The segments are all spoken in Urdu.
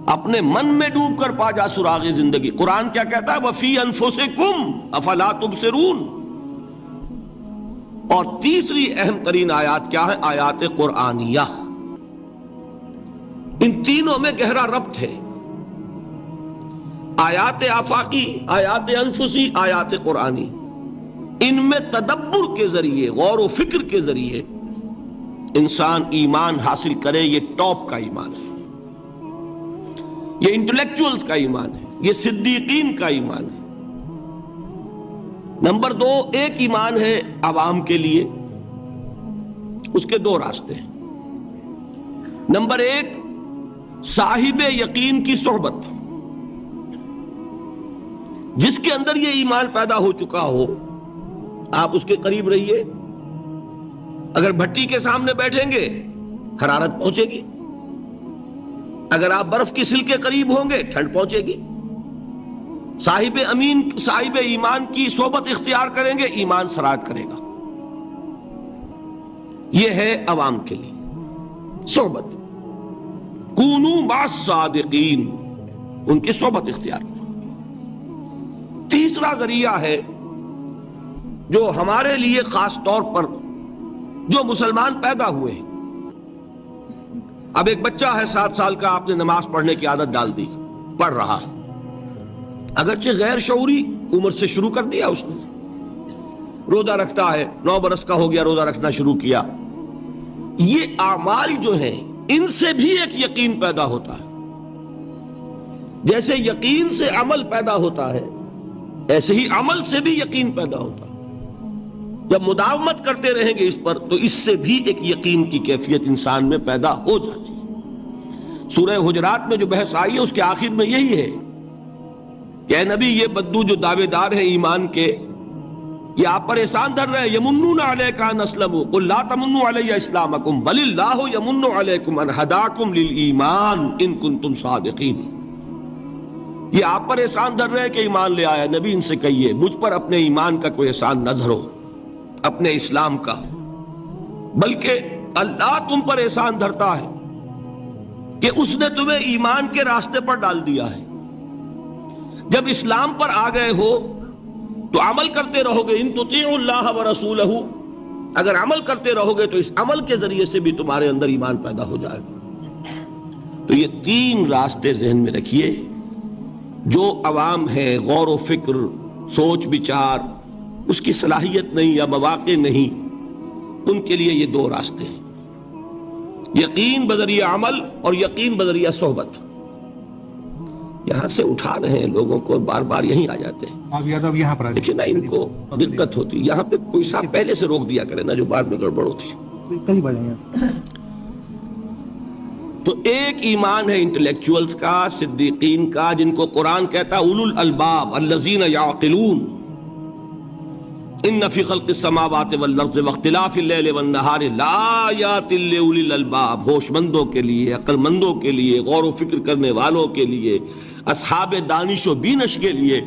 اپنے من میں ڈوب کر پا جا سراغ زندگی. قرآن کیا کہتا ہے؟ وَفِي أَنفُسِكُمْ أَفَلَا تُبْصِرُونَ. اور تیسری اہم ترین آیات کیا ہے؟ آیات قرآنیہ. ان تینوں میں گہرا ربط ہے. آیات آفاقی، آیات انفسی، آیات قرآنی. ان میں تدبر کے ذریعے، غور و فکر کے ذریعے انسان ایمان حاصل کرے. یہ ٹاپ کا ایمان ہے، یہ انٹلیکچوئلز کا ایمان ہے، یہ صدیقین کا ایمان ہے. نمبر 2، ایک ایمان ہے عوام کے لیے، اس کے دو راستے ہیں. نمبر 1، صاحب یقین کی صحبت. جس کے اندر یہ ایمان پیدا ہو چکا ہو، آپ اس کے قریب رہیے. اگر بھٹی کے سامنے بیٹھیں گے حرارت پہنچے گی، اگر آپ برف کی سل کے قریب ہوں گے ٹھنڈ پہنچے گی. صاحب ایمان کی صحبت اختیار کریں گے، ایمان سرات کرے گا. یہ ہے عوام کے لیے صحبت. کونوا مع الصادقین، ان کی صحبت اختیار. تیسرا ذریعہ ہے جو ہمارے لیے خاص طور پر جو مسلمان پیدا ہوئے. اب ایک بچہ ہے 7 سال کا، آپ نے نماز پڑھنے کی عادت ڈال دی، پڑھ رہا ہے، اگرچہ غیر شعوری عمر سے شروع کر دیا اس نے. روزہ رکھتا ہے، 9 برس کا ہو گیا، روزہ رکھنا شروع کیا. یہ اعمال جو ہیں ان سے بھی ایک یقین پیدا ہوتا ہے. جیسے یقین سے عمل پیدا ہوتا ہے، ایسے ہی عمل سے بھی یقین پیدا ہوتا ہے. جب مداومت کرتے رہیں گے اس پر تو اس سے بھی ایک یقین کی کیفیت انسان میں پیدا ہو جاتی ہے. سورہ حجرات میں جو بحث آئی ہے اس کے آخر میں یہی ہے کہ اے نبی، یہ بدو جو دعوے دار ہیں ایمان کے، یہ آپ پر احسان دھر رہے ہیں. یمنون علیک ان اسلموا قل لا تمنوا علی اسلامکم بل اللہ یمن علیکم ان ہداکم للایمان ان کنتم صادقین. یہ آپ پر احسان دھر رہے ہیں کہ ایمان لے آیا. نبی ان سے کہیے مجھ پر اپنے ایمان کا کوئی احسان نہ دھرو، اپنے اسلام کا، بلکہ اللہ تم پر احسان دھرتا ہے کہ اس نے تمہیں ایمان کے راستے پر ڈال دیا ہے. جب اسلام پر آ گئے ہو تو عمل کرتے رہو گے. ان تطیعوا اللہ ورسولہ، اگر عمل کرتے رہو گے تو اس عمل کے ذریعے سے بھی تمہارے اندر ایمان پیدا ہو جائے گا. تو یہ 3 راستے ذہن میں رکھیے. جو عوام ہے، غور و فکر، سوچ بچار، اس کی صلاحیت نہیں یا مواقع نہیں، ان کے لیے یہ 2 راستے ہیں، یقین بذریعہ عمل اور یقین بذریعہ صحبت. یہاں سے اٹھا رہے ہیں لوگوں کو، بار بار یہیں آ جاتے ہیں. آپ یادو یہاں پر لیکن نا ان کو دقت ہوتی. یہاں پہ کوئی صاحب پہلے سے روک دیا کرے نا، جو بعد میں گڑبڑ ہوتی ہے. کہیں بجائیں. تو ایک ایمان ہے انٹلیکچوئلز کا، صدیقین کا، جن کو قرآن کہتا ہے اولو الالباب الذین یعقلون. ان فی خلق السماوات والارض واختلاف اللیل والنہار لآیات لأولی الالباب. ہوش مندوں کے لیے، عقل مندوں کے لیے، غور و فکر کرنے والوں کے لیے، اصحاب دانش و بینش کے لیے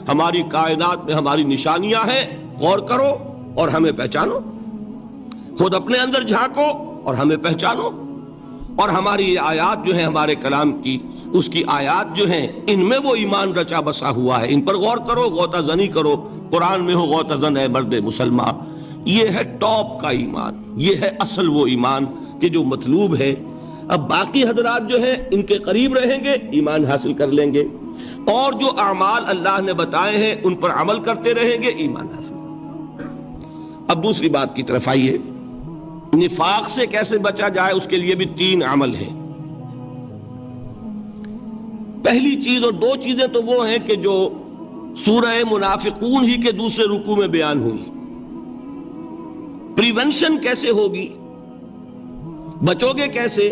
ہماری کائنات میں ہماری نشانیاں ہیں. غور کرو اور ہمیں پہچانو، خود اپنے اندر جھانکو اور ہمیں پہچانو. اور ہماری آیات جو ہیں ہمارے کلام کی، اس کی آیات جو ہیں ان میں وہ ایمان رچا بسا ہوا ہے. ان پر غور کرو، غوطہ زنی کرو. قرآن میں ہو غوطہ زن ہے مرد مسلمان. یہ ہے ٹاپ کا ایمان، یہ ہے اصل وہ ایمان کہ جو مطلوب ہے. اب باقی حضرات جو ہیں ان کے قریب رہیں گے، ایمان حاصل کر لیں گے، اور جو اعمال اللہ نے بتائے ہیں ان پر عمل کرتے رہیں گے، ایمان حاصل. اب دوسری بات کی طرف آئیے. نفاق سے کیسے بچا جائے، اس کے لیے بھی 3 عمل ہیں. پہلی چیز، اور 2 چیزیں تو وہ ہیں کہ جو سورہ منافقون ہی کے دوسرے رکوع میں بیان ہوئی. پریونشن کیسے ہوگی، بچو گے کیسے؟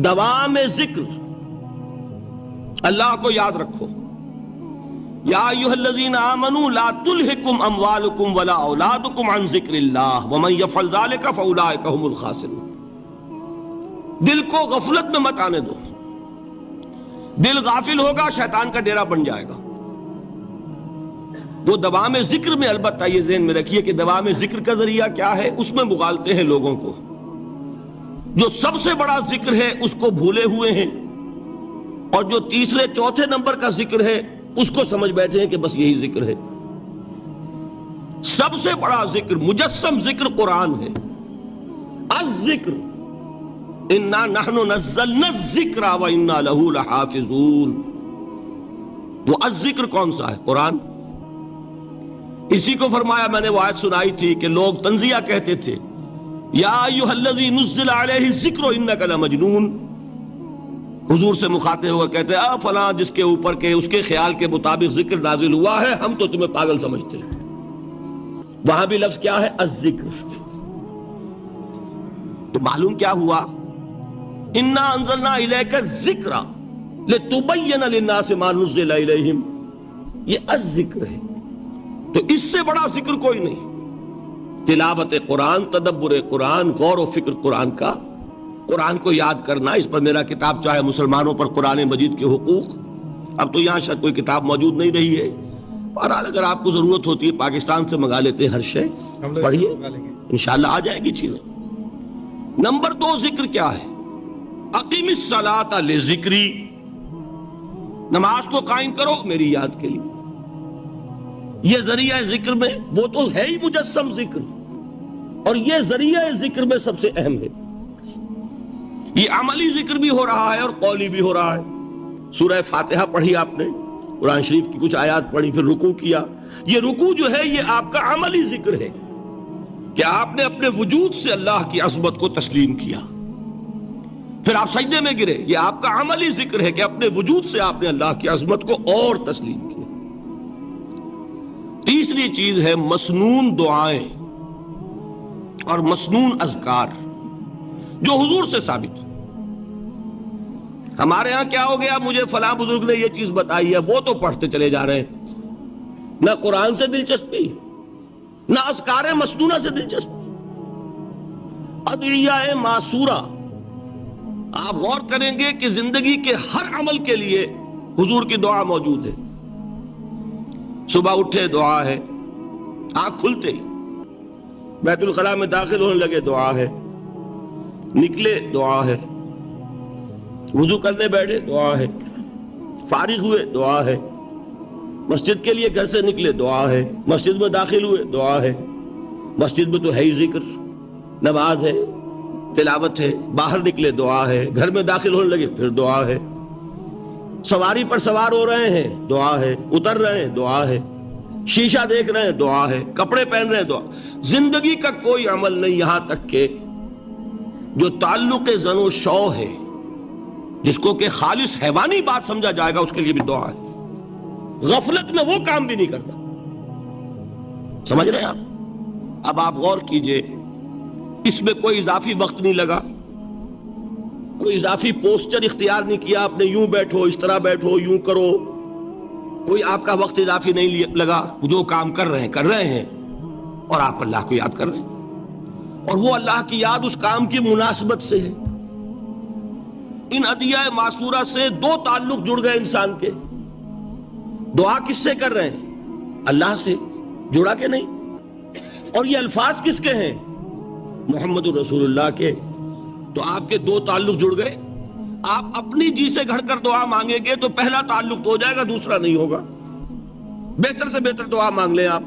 دوام ذکر، اللہ کو یاد رکھو. یا ایھا الذین آمنوا لا تلہکم اموالکم ولا اولادکم عن ذکر اللہ ومن یفعل ذلک فاولئک هم الخاسرون. دل کو غفلت میں مت آنے دو. دل غافل ہوگا شیطان کا ڈیرا بن جائے گا. وہ دوام ذکر میں، البتہ یہ ذہن میں رکھیے کہ دوام ذکر کا ذریعہ کیا ہے، اس میں مغالتے ہیں لوگوں کو. جو سب سے بڑا ذکر ہے اس کو بھولے ہوئے ہیں. اور جو تیسرے چوتھے نمبر کا ذکر ہے اس کو سمجھ بیٹھے ہیں کہ بس یہی ذکر ہے. سب سے بڑا ذکر، مجسم ذکر قرآن ہے. الذکر انا نحن نزلنا الذکر وانا له لحافظون. وہ الذکر کون سا ہے؟ قرآن. اسی کو فرمایا، میں نے وہ آیت سنائی تھی کہ لوگ تنزیہ کہتے تھے، یا ایھا الذی نزل علیہ الذکر انک لمجنون. حضور سے مخاطب ہو کر کہتے ہیں فلاں جس کے اوپر کے اس کے خیال کے مطابق ذکر نازل ہوا ہے، ہم تو تمہیں پاگل سمجھتے ہیں. وہاں بھی لفظ کیا ہے؟ الذکر. تو معلوم کیا ہوا؟ انا انزلنا الیک الذکر لتبین للناس ما نزل الیہم. یہ الذکر ہے. تو اس سے بڑا ذکر کوئی نہیں. تلاوت قرآن، تدبر قرآن، غور و فکر قرآن کا، قرآن کو یاد کرنا. اس پر میرا کتاب چاہے مسلمانوں پر قرآن مجید کے حقوق، اب تو یہاں شاید کوئی کتاب موجود نہیں رہی ہے، بہرحال اگر آپ کو ضرورت ہوتی ہے پاکستان سے منگا لیتے ہیں ہر شے، پڑھیے انشاءاللہ آ جائیں گی چیزیں. نمبر 2 ذکر کیا ہے؟ اقیم الصلاۃ لذکری. نماز کو قائم کرو میری یاد کے لیے. یہ ذریعہ ذکر میں وہ تو ہے ہی مجسم ذکر، اور یہ ذریعہ ذکر میں سب سے اہم ہے. یہ عملی ذکر بھی ہو رہا ہے اور قولی بھی ہو رہا ہے. سورہ فاتحہ پڑھی آپ نے، قرآن شریف کی کچھ آیات پڑھی، پھر رکوع کیا. یہ رکوع جو ہے یہ آپ کا عملی ذکر ہے کہ آپ نے اپنے وجود سے اللہ کی عظمت کو تسلیم کیا. پھر آپ سجدے میں گرے، یہ آپ کا عملی ذکر ہے کہ اپنے وجود سے آپ نے اللہ کی عظمت کو اور تسلیم کیا. تیسری چیز ہے مسنون دعائیں اور مسنون اذکار جو حضور سے ثابت. ہمارے ہاں کیا ہو گیا؟ مجھے فلاں بزرگ نے یہ چیز بتائی ہے، وہ تو پڑھتے چلے جا رہے ہیں. نہ قرآن سے دلچسپی، نہ اذکار مسنونہ سے دلچسپی. ادعیہ معصورہ، آپ غور کریں گے کہ زندگی کے ہر عمل کے لیے حضور کی دعا موجود ہے. صبح اٹھے دعا ہے، آنکھ کھلتے بیت الخلاء میں داخل ہونے لگے دعا ہے، نکلے دعا ہے، وضو کرنے بیٹھے دعا ہے، فارغ ہوئے دعا ہے، مسجد کے لیے گھر سے نکلے دعا ہے، مسجد میں داخل ہوئے دعا ہے. مسجد میں تو ہے ہی ذکر، نماز ہے، تلاوت ہے. باہر نکلے دعا ہے، گھر میں داخل ہونے لگے پھر دعا ہے. سواری پر سوار ہو رہے ہیں دعا ہے، اتر رہے ہیں دعا ہے، شیشہ دیکھ رہے ہیں دعا ہے، کپڑے پہن رہے ہیں دعا. زندگی کا کوئی عمل نہیں یہاں تک کہ جو تعلق زن و شو ہے، جس کو کہ خالص حیوانی بات سمجھا جائے گا، اس کے لیے بھی دعا ہے. غفلت میں وہ کام بھی نہیں کرتا. سمجھ رہے ہیں آپ؟ اب آپ غور کیجئے، اس میں کوئی اضافی وقت نہیں لگا، کوئی اضافی پوسچر اختیار نہیں کیا آپ نے، یوں بیٹھو، اس طرح بیٹھو، یوں کرو. کوئی آپ کا وقت اضافی نہیں لگا. جو کام کر رہے ہیں اور آپ اللہ کو یاد کر رہے ہیں، اور وہ اللہ کی یاد اس کام کی مناسبت سے ہے. ان ادعیہ معصورہ سے 2 تعلق جڑ گئے انسان کے. دعا کس سے کر رہے ہیں؟ اللہ سے. جڑا کہ نہیں؟ اور یہ الفاظ کس کے ہیں؟ محمد رسول اللہ کے. تو آپ کے 2 تعلق جڑ گئے. آپ اپنی جی سے گھڑ کر دعا مانگیں گے تو پہلا تعلق تو ہو جائے گا، دوسرا نہیں ہوگا. بہتر سے بہتر دعا مانگ لیں آپ.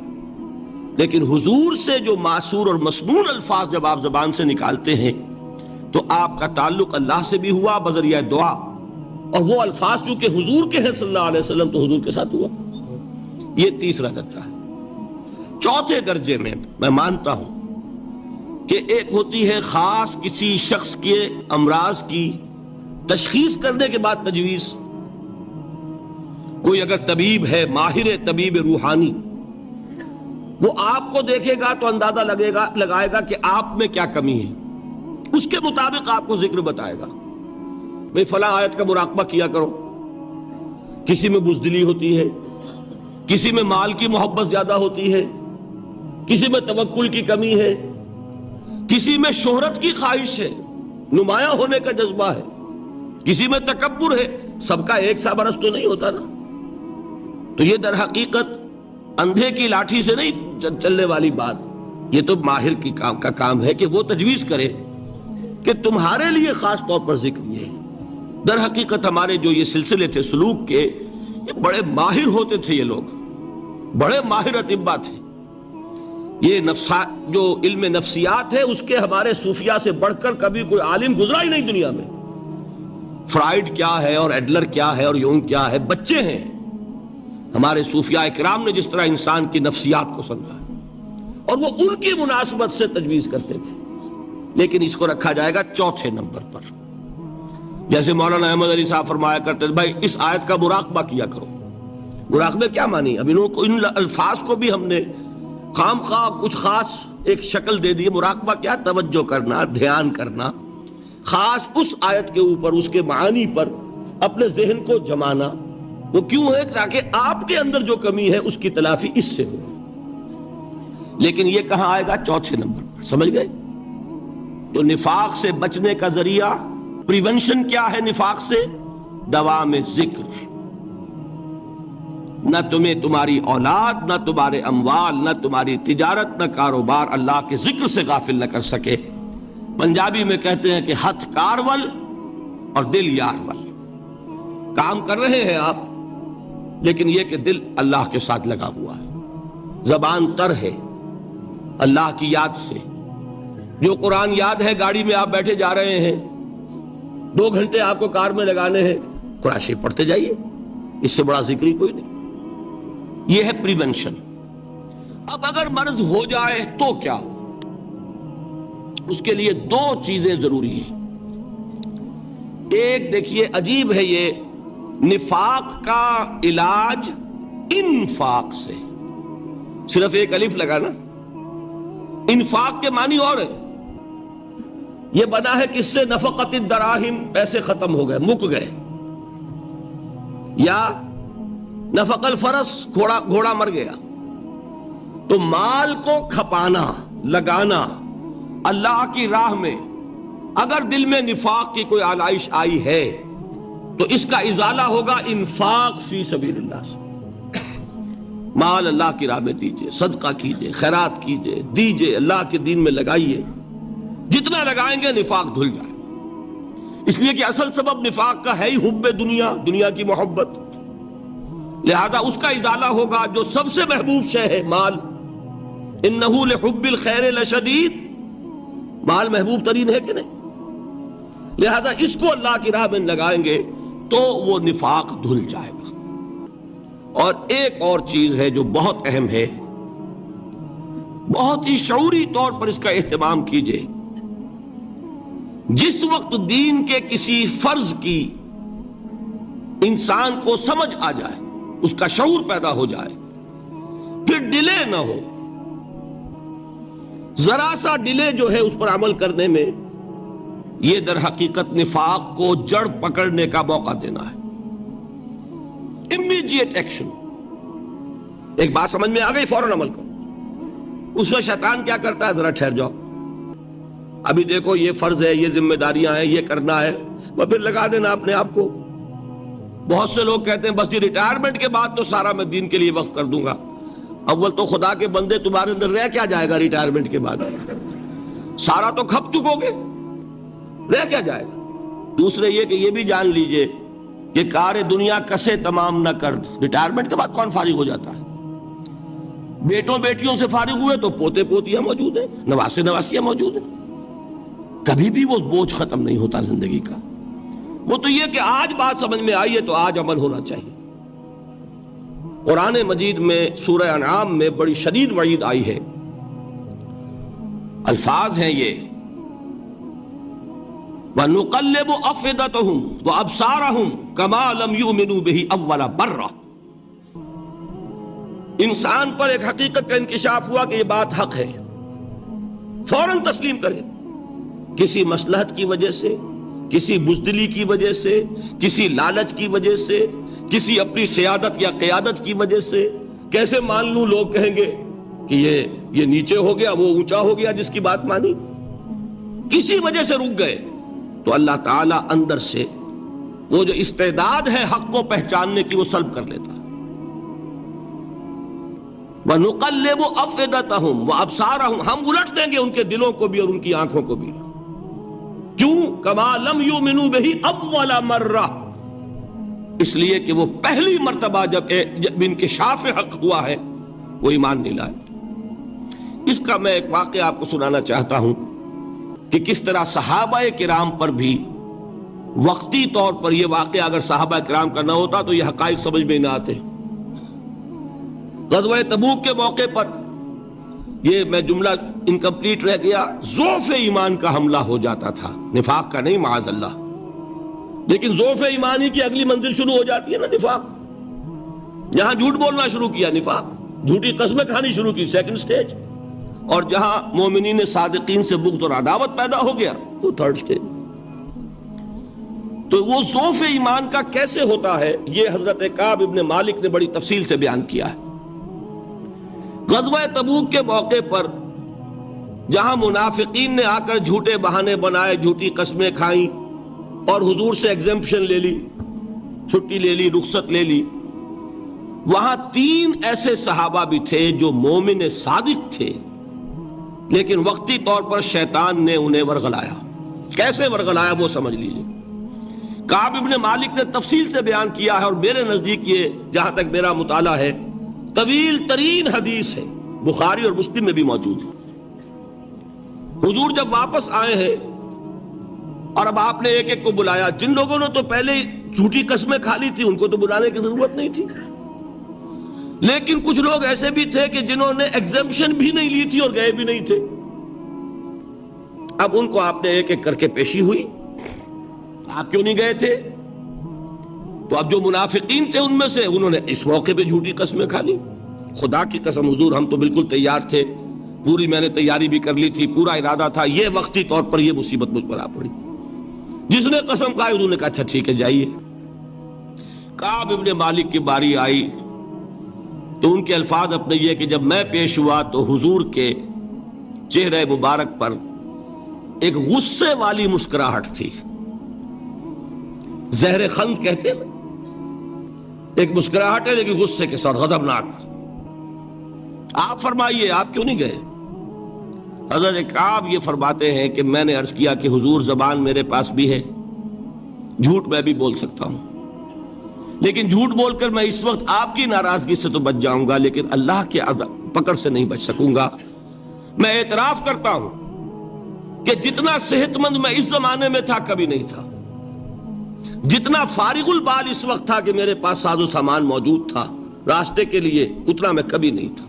لیکن حضور سے جو معصور اور مسنون الفاظ جب آپ زبان سے نکالتے ہیں تو آپ کا تعلق اللہ سے بھی ہوا بذریعہ دعا، اور وہ الفاظ چونکہ حضور کے ہیں صلی اللہ علیہ وسلم تو حضور کے ساتھ ہوا. یہ تیسرا درجہ ہے. چوتھے درجے میں مانتا ہوں کہ ایک ہوتی ہے خاص کسی شخص کے امراض کی تشخیص کرنے کے بعد تجویز. کوئی اگر طبیب ہے، ماہر طبیب روحانی، وہ آپ کو دیکھے گا تو اندازہ لگائے گا کہ آپ میں کیا کمی ہے، اس کے مطابق آپ کو ذکر بتائے گا. بھئی فلاں آیت کا مراقبہ کیا کرو. کسی میں بزدلی ہوتی ہے، کسی میں مال کی محبت زیادہ ہوتی ہے، کسی میں توکل کی کمی ہے، کسی میں شہرت کی خواہش ہے، نمایاں ہونے کا جذبہ ہے، کسی میں تکبر ہے. سب کا ایک سا برس تو نہیں ہوتا نا. تو یہ در حقیقت اندھے کی لاٹھی سے نہیں چلنے والی بات. یہ تو ماہر کی کام ہے کہ وہ تجویز کرے کہ تمہارے لیے خاص طور پر ذکر یہ ہے. در حقیقت ہمارے جو یہ سلسلے تھے سلوک کے، یہ بڑے ماہر ہوتے تھے، یہ لوگ بڑے ماہر اطباء تھے. یہ جو علم نفسیات ہے اس کے ہمارے صوفیاء سے بڑھ کر کبھی کوئی عالم گزرا ہی نہیں دنیا میں. فرائیڈ کیا ہے اور ایڈلر کیا ہے اور یونگ کیا ہے، بچے ہیں. ہمارے صوفیاء اکرام نے جس طرح انسان کی نفسیات کو سمجھا اور وہ ان کی مناسبت سے تجویز کرتے تھے. لیکن اس کو رکھا جائے گا چوتھے نمبر پر. جیسے مولانا احمد علی صاحب فرمایا کرتے تھے بھائی اس آیت کا مراقبہ کیا کرو. مراقبے کیا مانی؟ اب ان الفاظ کو بھی ہم نے خام خواہ کچھ خاص ایک شکل دے دی. مراقبہ کیا؟ توجہ کرنا، دھیان کرنا، خاص اس آیت کے اوپر، اس کے معانی پر اپنے ذہن کو جمانا. وہ کیوں ہے؟ تاکہ آپ کے اندر جو کمی ہے اس کی تلافی اس سے ہو. لیکن یہ کہاں آئے گا؟ چوتھے نمبر پر. سمجھ گئے؟ تو نفاق سے بچنے کا ذریعہ، پریونشن کیا ہے نفاق سے؟ دوام ذکر. نہ تمہیں تمہاری اولاد، نہ تمہارے اموال، نہ تمہاری تجارت، نہ کاروبار اللہ کے ذکر سے غافل نہ کر سکے. پنجابی میں کہتے ہیں کہ ہتھ کارول اور دل یارول. کام کر رہے ہیں آپ لیکن یہ کہ دل اللہ کے ساتھ لگا ہوا ہے، زبان تر ہے اللہ کی یاد سے. جو قرآن یاد ہے، گاڑی میں آپ بیٹھے جا رہے ہیں، 2 گھنٹے آپ کو کار میں لگانے ہیں، قرآن شریف پڑھتے جائیے، اس سے بڑا ذکر ہی کوئی نہیں. یہ ہے پریونشن. اب اگر مرض ہو جائے تو کیا ہو؟ اس کے لیے 2 چیزیں ضروری ہیں. ایک دیکھیے عجیب ہے، یہ نفاق کا علاج انفاق سے. صرف ایک الف لگا نا، انفاق کے معنی اور ہے. یہ بنا ہے کس سے؟ نفقت الدراہم، پیسے ختم ہو گئے، مک گئے. یا نفق الفرس، گھوڑا مر گیا. تو مال کو کھپانا، لگانا اللہ کی راہ میں. اگر دل میں نفاق کی کوئی آلائش آئی ہے تو اس کا ازالہ ہوگا انفاق فی سبیل اللہ سے. مال اللہ کی راہ میں دیجئے، صدقہ کیجئے، خیرات کیجئے، دیجئے، اللہ کے دین میں لگائیے. جتنا لگائیں گے نفاق دھل جائے. اس لیے کہ اصل سبب نفاق کا ہے ہی حب دنیا، دنیا کی محبت. لہذا اس کا ازالہ ہوگا جو سب سے محبوب شے ہے، مال. انہ لحب الخیر لشدید. مال محبوب ترین ہے کہ نہیں؟ لہذا اس کو اللہ کی راہ میں لگائیں گے تو وہ نفاق دھل جائے گا. اور ایک اور چیز ہے جو بہت اہم ہے، بہت ہی شعوری طور پر اس کا اہتمام کیجئے. جس وقت دین کے کسی فرض کی انسان کو سمجھ آ جائے، اس کا شعور پیدا ہو جائے، پھر ڈیلے نہ ہو. ذرا سا ڈیلے جو ہے اس پر عمل کرنے میں، یہ در حقیقت نفاق کو جڑ پکڑنے کا موقع دینا ہے. Immediate action. ایک بات سمجھ میں آ گئی، فوراً عمل کرو. اس میں شیطان کیا کرتا ہے؟ ذرا ٹھہر جاؤ، ابھی دیکھو یہ فرض ہے، یہ ذمہ داریاں ہیں، یہ کرنا ہے، وہ پھر لگا دینا اپنے آپ کو. بہت سے لوگ کہتے ہیں بس یہ ریٹائرمنٹ کے بعد تو سارا میں دین کے لیے وقف کر دوں گا. اول تو خدا کے بندے تمہارے اندر رہ کیا جائے گا ریٹائرمنٹ کے بعد؟ سارا تو کھپ چکو گے، رہ کیا جائے گا؟ دوسرے یہ کہ یہ بھی جان لیجئے کہ کار دنیا کسے تمام نہ کر. ریٹائرمنٹ کے بعد کون فارغ ہو جاتا ہے؟ بیٹوں بیٹیوں سے فارغ ہوئے تو پوتے پوتیاں موجود ہیں، نواسے نواسیاں موجود ہیں. کبھی بھی وہ بوجھ ختم نہیں ہوتا زندگی کا. وہ تو یہ کہ آج بات سمجھ میں آئی ہے تو آج عمل ہونا چاہیے. قرآن مجید میں سورہ انعام میں بڑی شدید وعید آئی ہے. الفاظ ہیں یہ، وَنُقَلِّبُ أَفْئِدَتَهُمْ وَأَبْصَارَهُمْ كَمَا لَمْ يُؤْمِنُوا بِهِ أَوَّلَ مَرَّةٍ. انسان پر ایک حقیقت کا انکشاف ہوا کہ یہ بات حق ہے، فوراً تسلیم کرے. کسی مصلحت کی وجہ سے، کسی بزدلی کی وجہ سے، کسی لالچ کی وجہ سے، کسی اپنی سیادت یا قیادت کی وجہ سے. کیسے مان لوں؟ لوگ کہیں گے کہ یہ نیچے ہو گیا، وہ اونچا ہو گیا جس کی بات مانی. کسی وجہ سے رک گئے تو اللہ تعالیٰ اندر سے وہ جو استعداد ہے حق کو پہچاننے کی وہ سلب کر لیتا. وَنُقَلِّبُ أَفْئِدَتَهُمْ وَأَبْصَارَهُمْ. ہم الٹ دیں گے ان کے دلوں کو بھی اور ان کی آنکھوں کو بھی. کیوں؟ کما لم یؤمنوا بہ اول مرہ، اس لیے کہ وہ پہلی مرتبہ جب انکشاف حق ہوا ہے وہ ایمان نہیں لائے۔ اس کا میں ایک واقعہ آپ کو سنانا چاہتا ہوں کہ کس طرح صحابہ کرام پر بھی وقتی طور پر یہ واقعہ اگر صحابہ کرام کا نہ ہوتا تو یہ حقائق سمجھ میں نہ آتے۔ غزوہ تبوک کے موقع پر یہ میں جملہ انکمپلیٹ رہ گیا، ضعف ایمان کا حملہ ہو جاتا تھا، نفاق کا نہیں معاذ اللہ، لیکن ضعف ایمانی کی اگلی منزل شروع ہو جاتی ہے نا نفاق۔ جہاں جھوٹ بولنا شروع کیا نفاق، جھوٹی قسمیں کھانی شروع کی سیکنڈ سٹیج، اور جہاں مومنین صادقین سے بغض اور عداوت پیدا ہو گیا وہ تھرڈ سٹیج۔ تو وہ ضعف ایمان کا کیسے ہوتا ہے یہ حضرت کعب ابن مالک نے بڑی تفصیل سے بیان کیا ہے۔ غزوہ تبوک کے موقع پر جہاں منافقین نے آ کر جھوٹے بہانے بنائے، جھوٹی قسمیں کھائیں اور حضور سے ایگزمپشن لے لی، چھٹی لے لی، رخصت لے لی، وہاں 3 ایسے صحابہ بھی تھے جو مومن صادق تھے، لیکن وقتی طور پر شیطان نے انہیں ورغلایا۔ کیسے ورغلایا وہ سمجھ لیجیے۔ کعب ابن مالک نے تفصیل سے بیان کیا ہے، اور میرے نزدیک یہ جہاں تک میرا مطالعہ ہے طویل ترین حدیث ہے، بخاری اور مسلم میں بھی موجود ہے۔ حضور جب واپس آئے ہیں اور اب آپ نے ایک ایک کو بلایا، جن لوگوں نے تو پہلے جھوٹی قسمیں کھا لی تھی ان کو تو بلانے کی ضرورت نہیں تھی، لیکن کچھ لوگ ایسے بھی تھے کہ جنہوں نے ایگزمپشن بھی نہیں لی تھی اور گئے بھی نہیں تھے۔ اب ان کو آپ نے ایک ایک کر کے پیشی ہوئی، آپ کیوں نہیں گئے تھے؟ تو اب جو منافقین تھے ان میں سے انہوں نے اس موقع پہ جھوٹی قسمیں کھا لی۔ خدا کی قسم حضور ہم تو بالکل تیار تھے، پوری میں نے تیاری بھی کر لی تھی، پورا ارادہ تھا، یہ وقتی طور پر یہ مصیبت مجھ پر آ پڑی۔ جس نے قسم کھائی انہوں نے کہا اچھا ٹھیک ہے جائیے۔ کعب ابن مالک کی باری آئی تو ان کے الفاظ اپنے یہ کہ جب میں پیش ہوا تو حضور کے چہرے مبارک پر ایک غصے والی مسکراہٹ تھی، زہر خند کہتے ہیں، ایک مسکراہٹ ہے لیکن غصے کے ساتھ، غضبناک۔ آپ فرمائیے آپ کیوں نہیں گئے؟ حضرت کعب یہ فرماتے ہیں کہ میں نے عرض کیا کہ حضور زبان میرے پاس بھی ہے، جھوٹ میں بھی بول سکتا ہوں، لیکن جھوٹ بول کر میں اس وقت آپ کی ناراضگی سے تو بچ جاؤں گا لیکن اللہ کے پکڑ سے نہیں بچ سکوں گا۔ میں اعتراف کرتا ہوں کہ جتنا صحت مند میں اس زمانے میں تھا کبھی نہیں تھا، جتنا فارغ البال اس وقت تھا کہ میرے پاس ساز و سامان موجود تھا راستے کے لیے، اتنا میں کبھی نہیں تھا۔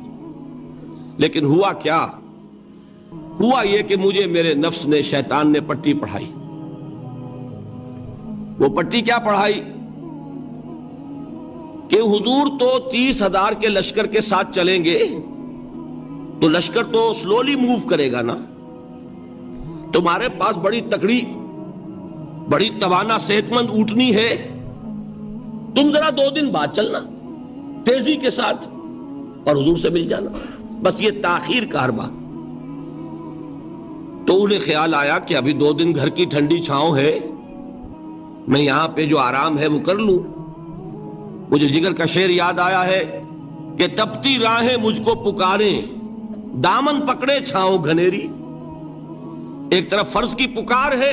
لیکن ہوا کیا؟ ہوا یہ کہ مجھے میرے نفس نے، شیطان نے پٹی پڑھائی۔ وہ پٹی کیا پڑھائی کہ حضور تو 30,000 کے لشکر کے ساتھ چلیں گے تو لشکر تو سلولی موو کرے گا نا، تمہارے پاس بڑی تکڑی، بڑی توانا صحت مند اونٹنی ہے، تم ذرا 2 دن بعد چلنا تیزی کے ساتھ اور حضور سے مل جانا، بس یہ تاخیر کا حربہ۔ تو انہیں خیال آیا کہ ابھی 2 دن گھر کی ٹھنڈی چھاؤں ہے، میں یہاں پہ جو آرام ہے وہ کر لوں۔ مجھے جگر کا شعر یاد آیا ہے کہ تپتی راہیں مجھ کو پکاریں، دامن پکڑے چھاؤں گھنیری۔ ایک طرف فرض کی پکار ہے،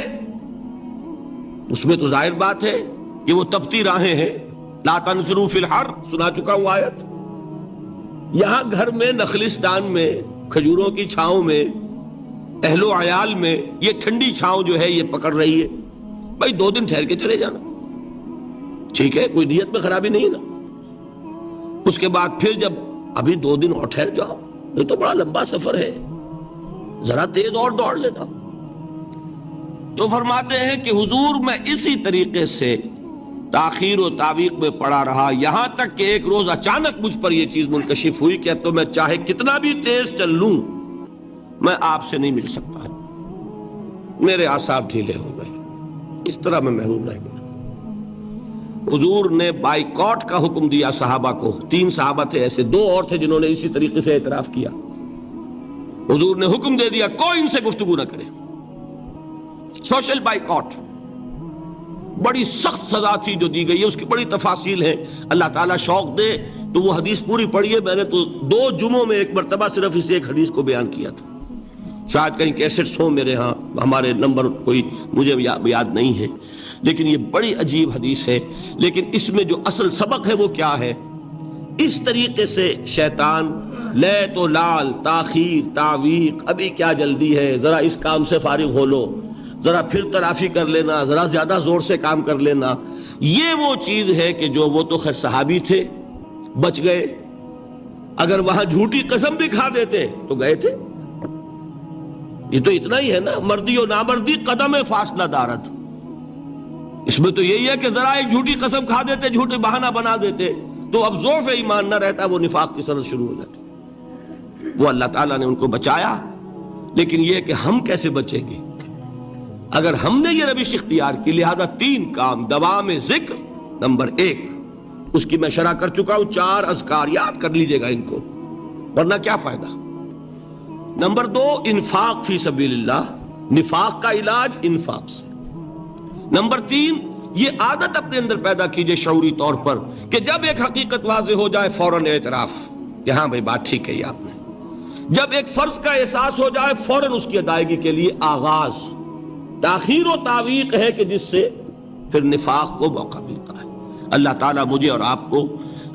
اس میں تو ظاہر بات ہے کہ وہ تپتی راہیں ہیں، لا تنفروا فی الحر سنا چکا ہوں آیت۔ یہاں گھر میں، نخلستان میں، کھجوروں کی چھاؤں میں، اہل و عیال میں یہ ٹھنڈی چھاؤں جو ہے یہ پکڑ رہی ہے، بھائی 2 دن ٹھہر کے چلے جانا، ٹھیک ہے، کوئی نیت میں خرابی نہیں نا۔ اس کے بعد پھر جب ابھی 2 دن اور ٹھہر جاؤ، یہ تو بڑا لمبا سفر ہے، ذرا تیز اور دوڑ لینا۔ تو فرماتے ہیں کہ حضور میں اسی طریقے سے تاخیر و تعویق میں پڑا رہا، یہاں تک کہ ایک روز اچانک مجھ پر یہ چیز منکشف ہوئی کہ اب تو میں چاہے کتنا بھی تیز چل لوں میں آپ سے نہیں مل سکتا، میرے اعصاب ڈھیلے ہو گئے، اس طرح میں محروم رہ گیا۔ حضور نے بائیکاٹ کا حکم دیا صحابہ کو، 3 صحابہ تھے ایسے، 2 اور تھے جنہوں نے اسی طریقے سے اعتراف کیا۔ حضور نے حکم دے دیا کوئی ان سے گفتگو نہ کرے، سوشل بائیکاٹ۔ بڑی سخت سزا تھی جو دی گئی ہے، اس کی بڑی تفاصیل ہیں، اللہ تعالیٰ شوق دے تو وہ حدیث پوری پڑھی ہے، میں نے تو 2 جمعوں میں ایک مرتبہ صرف اس ایک حدیث کو بیان کیا تھا۔ شاید کہیں کیسٹس ہوں میرے ہاں، ہمارے نمبر کوئی مجھے یاد نہیں ہے، لیکن یہ بڑی عجیب حدیث ہے۔ لیکن اس میں جو اصل سبق ہے وہ کیا ہے؟ اس طریقے سے شیطان لیت و لال، تاخیر، تعویق، ابھی کیا جلدی ہے، ذرا اس کام سے فارغ ہو لو، ذرا پھر تلافی کر لینا، ذرا زیادہ زور سے کام کر لینا، یہ وہ چیز ہے کہ جو وہ تو خیر صحابی تھے، بچ گئے۔ اگر وہاں جھوٹی قسم بھی کھا دیتے تو گئے تھے۔ یہ تو اتنا ہی ہے نا، مردی و نامردی قدم فاصلہ دارت۔ اس میں تو یہی ہے کہ ذرا ایک جھوٹی قسم کھا دیتے، جھوٹے بہانہ بنا دیتے تو اب ضعف ایمان نہ رہتا، وہ نفاق کی سرحد شروع ہو جاتی۔ وہ اللہ تعالیٰ نے ان کو بچایا، لیکن یہ کہ ہم کیسے بچیں گے اگر ہم نے یہ روش اختیار کی؟ لہذا 3 کام، دوام ذکر نمبر 1، اس کی میں شرح کر چکا ہوں، 4 اذکار یاد کر لیجئے گا ان کو، ورنہ کیا فائدہ۔ نمبر 2، انفاق فی سبیل اللہ، نفاق کا علاج انفاق سے۔ نمبر 3، یہ عادت اپنے اندر پیدا کیجئے شعوری طور پر کہ جب ایک حقیقت واضح ہو جائے فوراً اعتراف کہ ہاں بھائی بات ٹھیک ہے آپ نے۔ جب ایک فرض کا احساس ہو جائے فوراً اس کی ادائیگی کے لیے آغاز۔ تاخیر و تعویق ہے کہ جس سے پھر نفاق کو موقع ملتا ہے۔ اللہ تعالیٰ مجھے اور آپ کو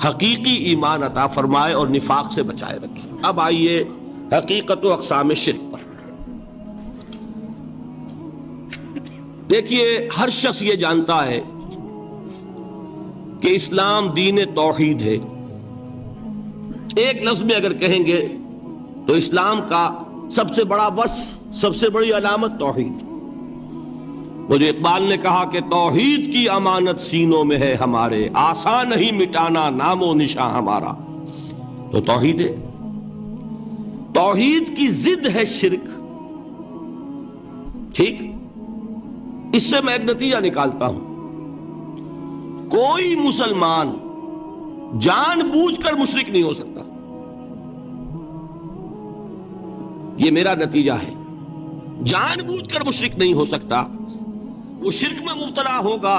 حقیقی ایمان عطا فرمائے اور نفاق سے بچائے رکھے۔ اب آئیے حقیقت و اقسام شرک پر۔ دیکھیے، ہر شخص یہ جانتا ہے کہ اسلام دین توحید ہے۔ ایک لفظ میں اگر کہیں گے تو اسلام کا سب سے بڑا وصف، سب سے بڑی علامت توحید۔ وہ جو اقبال نے کہا کہ توحید کی امانت سینوں میں ہے ہمارے، آسان نہیں مٹانا نام و نشاں ہمارا، تو توحید ہے۔ توحید کی ضد ہے شرک، ٹھیک؟ اس سے میں ایک نتیجہ نکالتا ہوں، کوئی مسلمان جان بوجھ کر مشرک نہیں ہو سکتا، یہ میرا نتیجہ ہے۔ جان بوجھ کر مشرک نہیں ہو سکتا۔ وہ شرک میں مبتلا ہوگا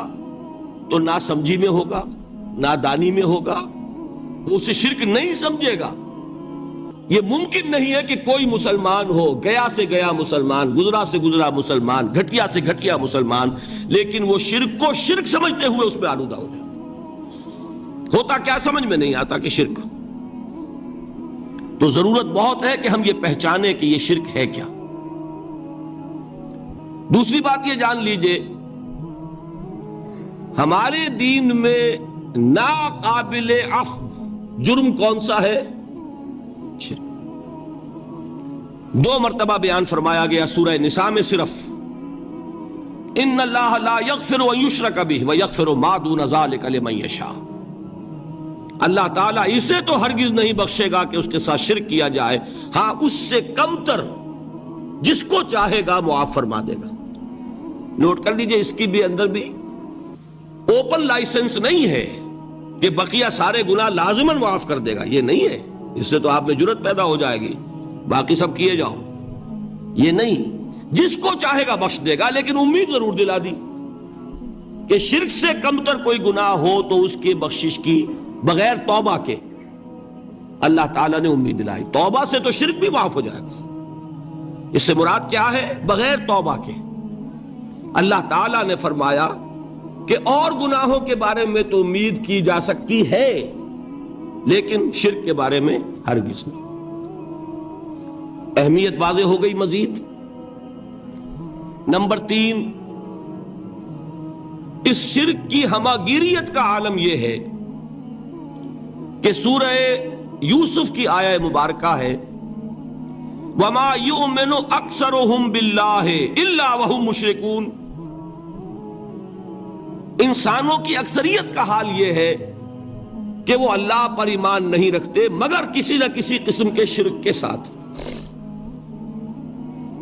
تو ناسمجھی میں ہوگا، نادانی میں ہوگا، وہ اسے شرک نہیں سمجھے گا۔ یہ ممکن نہیں ہے کہ کوئی مسلمان ہو، گیا سے گیا مسلمان، گزرا سے گزرا مسلمان، گھٹیا سے گھٹیا مسلمان، لیکن وہ شرک کو شرک سمجھتے ہوئے اس میں آلودہ ہو جائے۔ ہوتا کیا سمجھ میں نہیں آتا کہ شرک، تو ضرورت بہت ہے کہ ہم یہ پہچانیں کہ یہ شرک ہے کیا۔ دوسری بات یہ جان لیجئے، ہمارے دین میں ناقابل عفو جرم کون سا ہے؟ شرک۔ 2 مرتبہ بیان فرمایا گیا سورہ نساء میں صرف، ان اللہ لا یغفر ان یشرک بہ ویغفر ما دون ذلک لمن یشاء۔ اللہ تعالیٰ اسے تو ہرگز نہیں بخشے گا کہ اس کے ساتھ شرک کیا جائے، ہاں اس سے کم تر جس کو چاہے گا معاف فرما دے گا۔ نوٹ کر لیجئے، اس کی بھی اندر بھی اوپن لائسنس نہیں ہے کہ بقیہ سارے گناہ لازماً معاف کر دے گا، یہ نہیں ہے۔ اس سے تو آپ میں جرت پیدا ہو جائے گی، باقی سب کیے جاؤ، یہ نہیں۔ جس کو چاہے گا بخش دے گا، لیکن امید ضرور دلا دی کہ شرک سے کم تر کوئی گناہ ہو تو اس کی بخشش کی بغیر توبہ کے اللہ تعالیٰ نے امید دلائی۔ توبہ سے تو شرک بھی معاف ہو جائے گا۔ اس سے مراد کیا ہے؟ بغیر توبہ کے۔ اللہ تعالیٰ نے فرمایا کہ اور گناہوں کے بارے میں تو امید کی جا سکتی ہے، لیکن شرک کے بارے میں ہرگز نہیں۔ اہمیت واضح ہو گئی مزید۔ نمبر 3، اس شرک کی ہماگیریت کا عالم یہ ہے کہ سورہ یوسف کی آیہ مبارکہ ہے، وَمَا يُؤْمِنُ أَكْثَرُهُمْ بِاللَّهِ إِلَّا وَهُمْ مُشْرِكُونَ۔ انسانوں کی اکثریت کا حال یہ ہے کہ وہ اللہ پر ایمان نہیں رکھتے مگر کسی نہ کسی قسم کے شرک کے ساتھ۔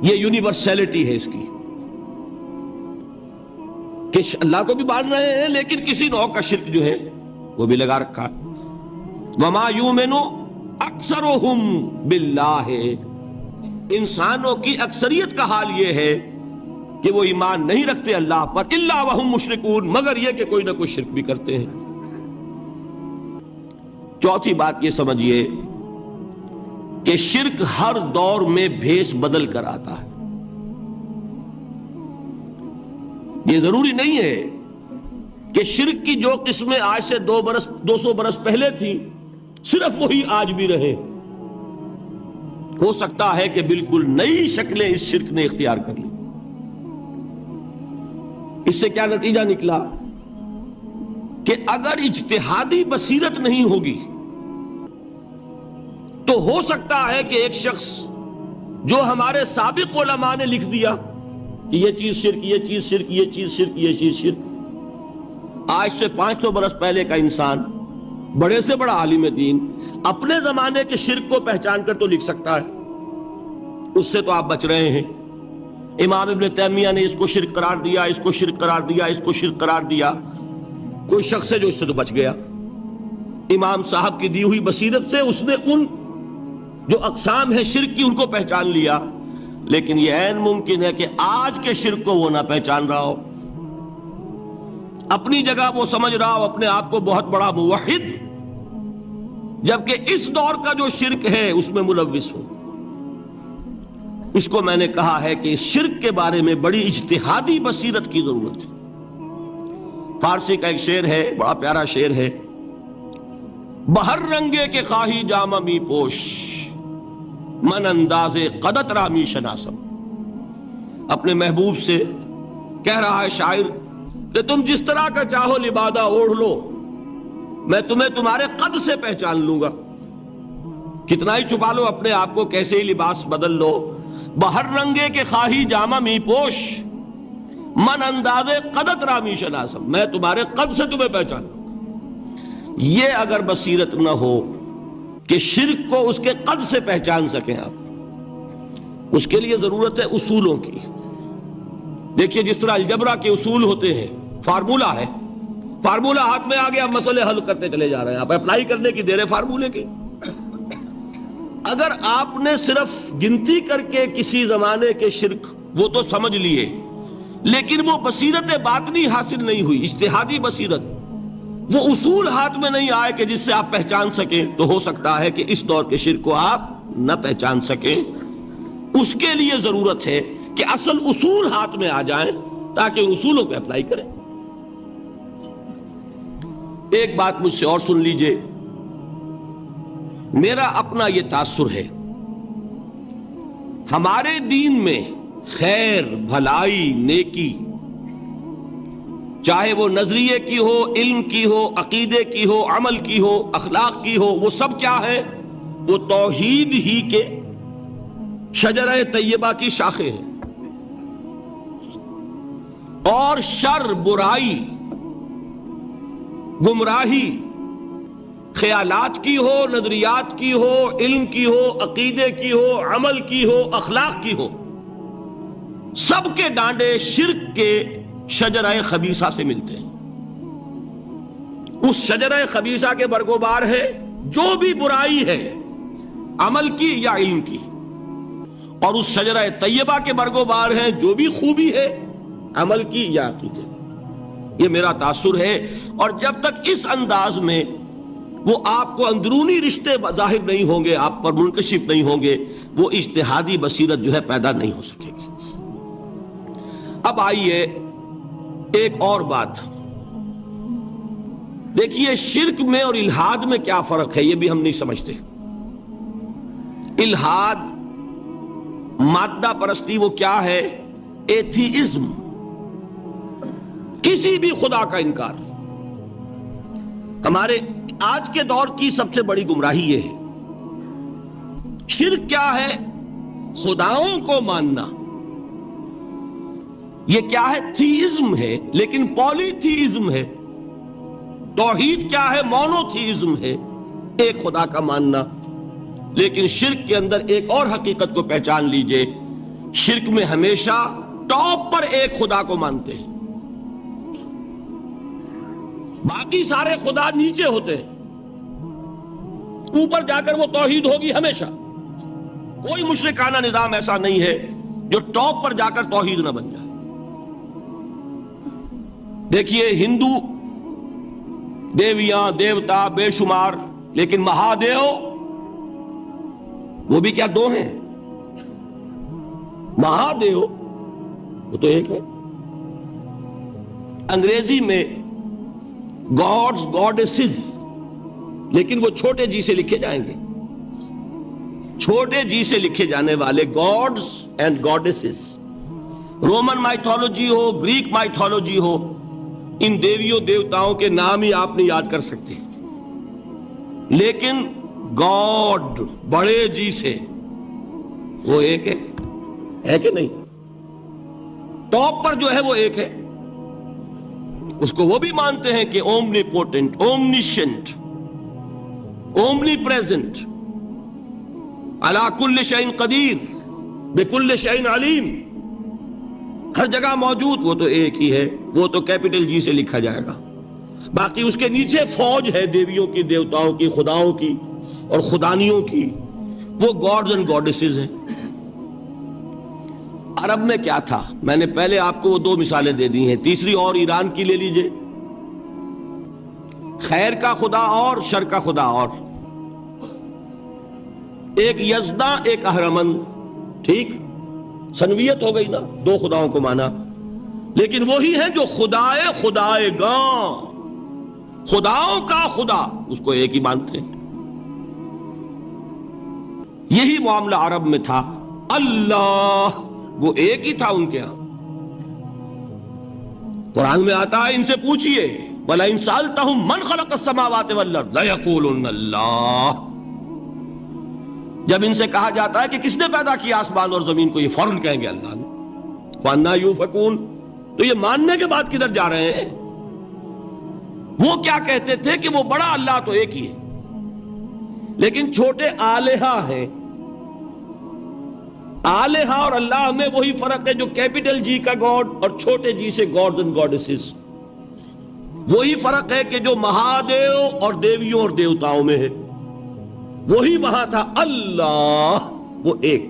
یہ یونیورسلٹی ہے اس کی کہ اللہ کو بھی مان رہے ہیں لیکن کسی نوع کا شرک جو ہے وہ بھی لگا رکھا ہے۔ وَمَا يُؤْمِنُ أَكْثَرُهُمْ بِاللَّهِ، انسانوں کی اکثریت کا حال یہ ہے کہ وہ ایمان نہیں رکھتے اللہ پر، الا وہم مشرکون، مگر یہ کہ کوئی نہ کوئی شرک بھی کرتے ہیں۔ چوتھی بات یہ سمجھیے کہ شرک ہر دور میں بھیس بدل کر آتا ہے. یہ ضروری نہیں ہے کہ شرک کی جو قسمیں آج سے 200 برس پہلے تھیں صرف وہی آج بھی رہے. ہو سکتا ہے کہ بالکل نئی شکلیں اس شرک نے اختیار کر لی. اس سے کیا نتیجہ نکلا کہ اگر اجتہادی بصیرت نہیں ہوگی تو ہو سکتا ہے کہ ایک شخص جو ہمارے سابق علماء نے لکھ دیا کہ یہ چیز شرک، یہ چیز شرک، یہ چیز شرک، یہ چیز شرک، آج سے 500 برس پہلے کا انسان بڑے سے بڑا عالم دین اپنے زمانے کے شرک کو پہچان کر تو لکھ سکتا ہے. اس سے تو آپ بچ رہے ہیں. امام ابن تیمیہ نے اس کو شرک قرار دیا، اس کو شرک قرار دیا، اس کو شرک قرار دیا. کوئی شخص ہے جو اس سے تو بچ گیا. امام صاحب کی دی ہوئی بصیرت سے اس نے ان جو اقسام ہے شرک کی ان کو پہچان لیا. لیکن یہ عین ممکن ہے کہ آج کے شرک کو وہ نہ پہچان رہا ہو. اپنی جگہ وہ سمجھ رہا ہو اپنے آپ کو بہت بڑا موحد، جبکہ اس دور کا جو شرک ہے اس میں ملوث ہو. اس کو میں نے کہا ہے کہ اس شرک کے بارے میں بڑی اجتہادی بصیرت کی ضرورت ہے. فارسی کا ایک شعر ہے، بڑا پیارا شعر ہے، بہر رنگے کے خواہی جامہ می پوش، من انداز قدت رامی شناسم. اپنے محبوب سے کہہ رہا ہے شاعر کہ تم جس طرح کا چاہو لبادہ اوڑھ لو، میں تمہیں تمہارے قد سے پہچان لوں گا. کتنا ہی چھپا لو اپنے آپ کو، کیسے ہی لباس بدل لو، بہر رنگے کے خواہی جامہ می پوش، من انداز قدت رامی شناسم، میں تمہارے قد سے تمہیں پہچان لوں. یہ اگر بصیرت نہ ہو کہ شرک کو اس کے قد سے پہچان سکیں آپ، اس کے لیے ضرورت ہے اصولوں کی. دیکھیے جس طرح الجبرا کے اصول ہوتے ہیں، فارمولا ہے، فارمولا ہاتھ میں آ گیا، مسئلے حل کرتے چلے جا رہے ہیں، آپ اپلائی کرنے کی دیر ہے فارمولے کے. اگر آپ نے صرف گنتی کر کے کسی زمانے کے شرک وہ تو سمجھ لیے، لیکن وہ بصیرت باطنی حاصل نہیں ہوئی، اجتہادی بصیرت، وہ اصول ہاتھ میں نہیں آئے کہ جس سے آپ پہچان سکیں، تو ہو سکتا ہے کہ اس دور کے شرک کو آپ نہ پہچان سکیں. اس کے لیے ضرورت ہے کہ اصل اصول ہاتھ میں آ جائیں تاکہ ان اصولوں کو اپلائی کریں. ایک بات مجھ سے اور سن لیجئے، میرا اپنا یہ تاثر ہے، ہمارے دین میں خیر، بھلائی، نیکی، چاہے وہ نظریے کی ہو، علم کی ہو، عقیدے کی ہو، عمل کی ہو، اخلاق کی ہو، وہ سب کیا ہے؟ وہ توحید ہی کے شجرہ طیبہ کی شاخیں ہیں. اور شر، برائی، گمراہی، خیالات کی ہو، نظریات کی ہو، علم کی ہو، عقیدے کی ہو، عمل کی ہو، اخلاق کی ہو، سب کے ڈانڈے شرک کے شجرہ خبیثہ سے ملتے ہیں. اس شجرہ خبیثہ کے برگوبار ہے جو بھی برائی ہے، عمل کی یا علم کی، اور اس شجرہ طیبہ کے برگوبار ہے جو بھی خوبی ہے، عمل کی یا عقیدے. یہ میرا تاثر ہے. اور جب تک اس انداز میں وہ آپ کو اندرونی رشتے ظاہر نہیں ہوں گے، آپ پر منکشف نہیں ہوں گے، وہ اجتہادی بصیرت جو ہے پیدا نہیں ہو سکے گی. اب آئیے ایک اور بات دیکھیے، شرک میں اور الحاد میں کیا فرق ہے یہ بھی ہم نہیں سمجھتے. الحاد، مادہ پرستی، وہ کیا ہے؟ ایتھیزم، کسی بھی خدا کا انکار. ہمارے آج کے دور کی سب سے بڑی گمراہی یہ ہے. شرک کیا ہے؟ خداؤں کو ماننا. یہ کیا ہے؟ تھیزم ہے، لیکن پولی تھیزم ہے. توحید کیا ہے؟ مونو تھیزم ہے، ایک خدا کا ماننا. لیکن شرک کے اندر ایک اور حقیقت کو پہچان لیجئے، شرک میں ہمیشہ ٹاپ پر ایک خدا کو مانتے ہیں، باقی سارے خدا نیچے ہوتے ہیں. اوپر جا کر وہ توحید ہوگی ہمیشہ. کوئی مشرکانہ نظام ایسا نہیں ہے جو ٹاپ پر جا کر توحید نہ بن جائے. دیکھیے ہندو دیویاں دیوتا بے شمار، لیکن مہادیو وہ بھی کیا دو ہیں؟ مہادیو وہ تو ایک ہے. انگریزی میں گاڈز گاڈیسز، لیکن وہ چھوٹے جی سے لکھے جائیں گے. چھوٹے جی سے لکھے جانے والے gods and goddesses, Roman mythology ہو، گریک مائتھولوجی ہو، ان دیویوں دیوتاؤں کے نام ہی آپ نہیں یاد کر سکتے. لیکن گاڈ بڑے جی سے وہ ایک ہے کہ نہیں؟ ٹاپ پر جو ہے وہ ایک ہے. اس کو وہ بھی مانتے ہیں کہ اومنی پوٹنٹ، اومنیشنٹ، اومنی پریزنٹ، علی کل شیء قدیر، بکل شیء علیم، ہر جگہ موجود. وہ تو ایک ہی ہے، وہ تو کیپٹل جی سے لکھا جائے گا. باقی اس کے نیچے فوج ہے دیویوں کی، دیوتاؤں کی، خداؤں کی اور خدانیوں کی، وہ گاڈز اینڈ گاڈیسز ہیں. عرب میں کیا تھا؟ میں نے پہلے آپ کو وہ دو مثالیں دے دی ہیں، تیسری اور ایران کی لے لیجئے. خیر کا خدا اور شر کا خدا اور، ایک یزداں ایک اہرمن. ٹھیک، سنویت ہو گئی نا، دو خداؤں کو مانا. لیکن وہی ہے جو خدائے خدائے گاں، خداؤں کا خدا، اس کو ایک ہی مانتے ہیں. یہی معاملہ عرب میں تھا. اللہ وہ ایک ہی تھا ان کے ہاں. قرآن میں آتا ہے ان سے پوچھئے وَلَئِن سَأَلْتَهُم مَّنْ خَلَقَ السَّمَاوَاتِ وَالْأَرْضَ لَيَقُولُنَّ اللَّهُ. جب ان سے کہا جاتا ہے کہ کس نے پیدا کیا آسمان اور زمین کو، یہ فوراً کہیں گے اللہ نے. فَأَنَّىٰ يُؤْفَكُونَ. تو یہ ماننے کے بعد کدھر جا رہے ہیں؟ وہ کیا کہتے تھے کہ وہ بڑا اللہ تو ایک ہی ہے، لیکن چھوٹے آلہہ ہیں. آلہہ اور اللہ میں وہی فرق ہے جو کیپٹل جی کا گاڈ اور چھوٹے جی سے گاڈز اینڈ گاڈیسز. وہی فرق ہے کہ جو مہادیو اور دیویوں اور دیوتاؤں میں ہے، وہی وہاں تھا. اللہ وہ ایک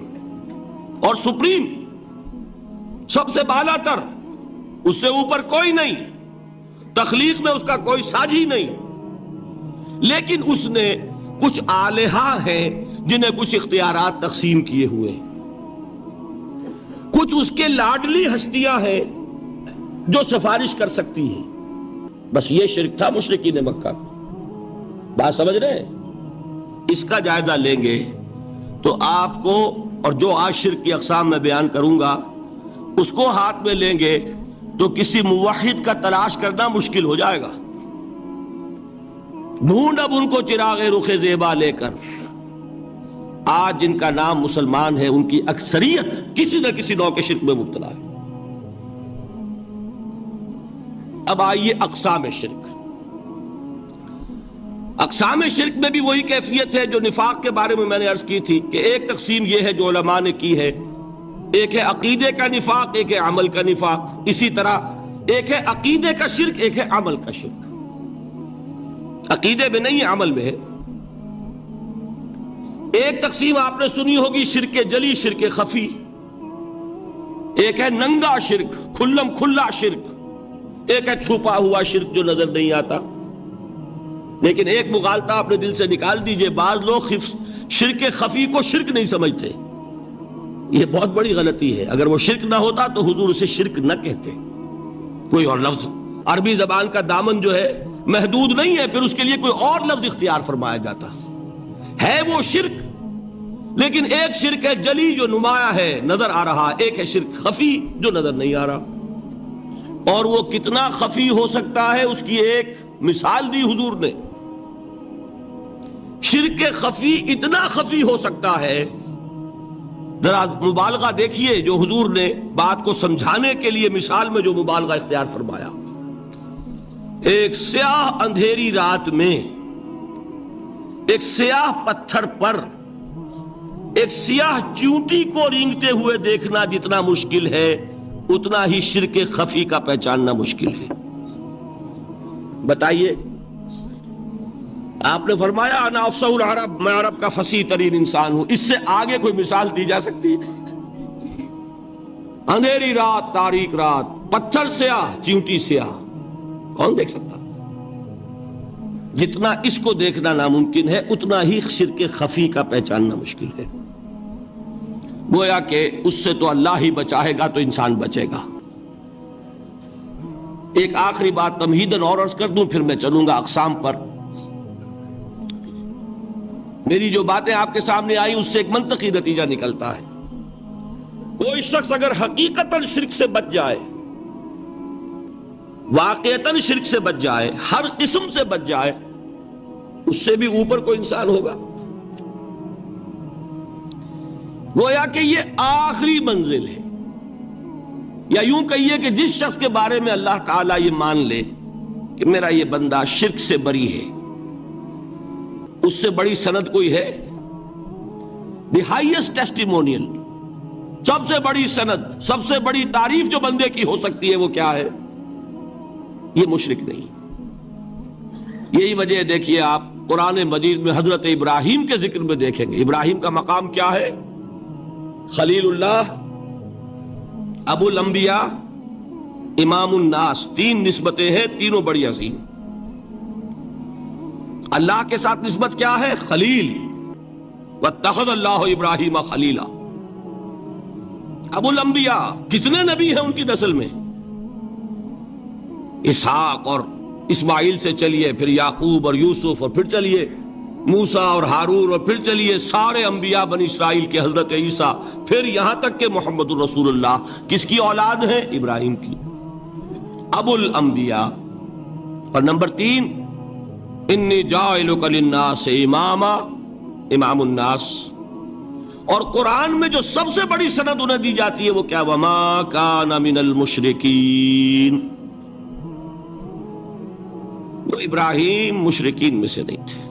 اور سپریم، سب سے بالا تر، اس سے اوپر کوئی نہیں، تخلیق میں اس کا کوئی ساجی نہیں. لیکن اس نے کچھ آلہہ ہیں جنہیں کچھ اختیارات تقسیم کیے ہوئے، کچھ اس کے لاڈلی ہستیاں ہیں جو سفارش کر سکتی ہیں. بس یہ شرک تھا مشرکین مکہ کا. بات سمجھ رہے ہیں؟ اس کا جائزہ لیں گے تو آپ کو، اور جو آج شرک کی اقسام میں بیان کروں گا اس کو ہاتھ میں لیں گے تو کسی موحد کا تلاش کرنا مشکل ہو جائے گا. ڈھونڈ اب ان کو چراغ رخ زیبا لے کر. آج جن کا نام مسلمان ہے ان کی اکثریت کسی نہ کسی نوع کے شرک میں مبتلا ہے. اب آئیے اقسام شرک. اقسام شرک میں بھی وہی کیفیت ہے جو نفاق کے بارے میں میں نے عرض کی تھی کہ ایک تقسیم یہ ہے جو علماء نے کی ہے، ایک ہے عقیدے کا نفاق، ایک ہے عمل کا نفاق. اسی طرح ایک ہے عقیدے کا شرک، ایک ہے عمل کا شرک. عقیدے میں نہیں ہے، عمل میں ہے. ایک تقسیم آپ نے سنی ہوگی شرک جلی، شرک خفی. ایک ہے ننگا شرک، کھلم کھلا شرک. ایک ہے چھپا ہوا شرک جو نظر نہیں آتا. لیکن ایک مغالطہ اپنے دل سے نکال دیجئے، بعض لوگ شرک خفی کو شرک نہیں سمجھتے. یہ بہت بڑی غلطی ہے. اگر وہ شرک نہ ہوتا تو حضور اسے شرک نہ کہتے. کوئی اور لفظ، عربی زبان کا دامن جو ہے محدود نہیں ہے، پھر اس کے لیے کوئی اور لفظ اختیار فرمایا جاتا ہے. وہ شرک، لیکن ایک شرک ہے جلی جو نمایاں ہے، نظر آ رہا. ایک ہے شرک خفی جو نظر نہیں آ رہا. اور وہ کتنا خفی ہو سکتا ہے اس کی ایک مثال دی حضور نے. شرک خفی اتنا خفی ہو سکتا ہے، ذرا مبالغہ دیکھیے جو حضور نے بات کو سمجھانے کے لیے مثال میں جو مبالغہ اختیار فرمایا. ایک سیاہ اندھیری رات میں ایک سیاہ پتھر پر ایک سیاہ چیونٹی کو رینگتے ہوئے دیکھنا جتنا مشکل ہے، اتنا ہی شرک خفی کا پہچاننا مشکل ہے. بتائیے، آپ نے فرمایا انا افصح العرب، میں عرب کا فصیح ترین انسان ہوں. اس سے آگے کوئی مثال دی جا سکتی ہے؟ اندھیری رات، تاریک رات، پتھر سیاہ، چیونٹی سیاہ، کون دیکھ سکتا؟ جتنا اس کو دیکھنا ناممکن ہے اتنا ہی شرک خفی کا پہچاننا مشکل ہے. گویا کہ اس سے تو اللہ ہی بچائے گا تو انسان بچے گا۔ ایک آخری بات تمہیداً اور عرض کر دوں، پھر میں چلوں گا اقسام پر۔ میری جو باتیں آپ کے سامنے آئی اس سے ایک منطقی نتیجہ نکلتا ہے، کوئی شخص اگر حقیقتاً شرک سے بچ جائے، واقعتاً شرک سے بچ جائے، ہر قسم سے بچ جائے، اس سے بھی اوپر کوئی انسان ہوگا۔ گویا کہ یہ آخری منزل ہے، یا یوں کہیے کہ جس شخص کے بارے میں اللہ تعالیٰ یہ مان لے کہ میرا یہ بندہ شرک سے بری ہے، اس سے بڑی سند کوئی ہے؟ دی ہائیسٹ ٹیسٹیمونیل، سب سے بڑی سند، سب سے بڑی تعریف جو بندے کی ہو سکتی ہے وہ کیا ہے؟ یہ مشرک نہیں۔ یہی وجہ ہے، دیکھیے آپ قرآن مجید میں حضرت ابراہیم کے ذکر میں دیکھیں گے، ابراہیم کا مقام کیا ہے؟ خلیل اللہ، ابو الانبیاء، امام الناس، تین نسبتیں ہیں، تینوں بڑی عظیم۔ اللہ کے ساتھ نسبت کیا ہے؟ خلیل، واتخذ اللہ ابراہیم خلیلا۔ ابو الانبیاء، کتنے نبی ہیں ان کی نسل میں؟ اسحاق اور اسماعیل سے چلیے، پھر یعقوب اور یوسف، اور پھر چلیے موسیٰ اور ہارون، اور پھر چلیے سارے انبیاء بنی اسرائیل کے، حضرت عیسیٰ، پھر یہاں تک کہ محمد الرسول اللہ کس کی اولاد ہے؟ ابراہیم کی، ابو الانبیاء۔ اور نمبر 3، انی جاعلک للناس اماما، امام الناس۔ اور قرآن میں جو سب سے بڑی سند انہیں دی جاتی ہے وہ کیا؟ وما کان من المشرکین۔ وہ ابراہیم مشرکین میں سے نہیں تھے۔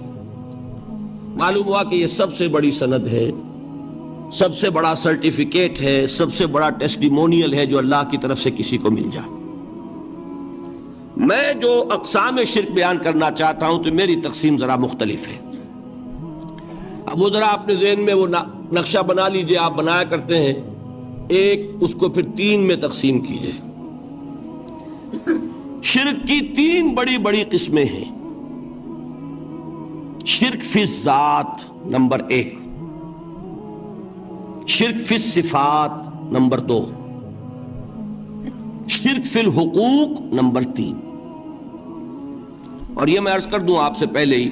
معلوم ہوا کہ یہ سب سے بڑی سند ہے، سب سے بڑا سرٹیفکیٹ ہے، سب سے بڑا ٹیسٹیمونیل ہے جو اللہ کی طرف سے کسی کو مل جائے۔ میں جو اقسام شرک بیان کرنا چاہتا ہوں تو میری تقسیم ذرا مختلف ہے۔ اب وہ ذرا اپنے ذہن میں وہ نقشہ بنا لیجئے، آپ بنایا کرتے ہیں، ایک اس کو پھر 3 میں تقسیم کیجئے۔ شرک کی 3 بڑی بڑی قسمیں ہیں۔ شرک فی الذات نمبر 1، شرک فی الصفات نمبر 2، شرک فی الحقوق نمبر 3۔ اور یہ میں عرض کر دوں آپ سے پہلے ہی،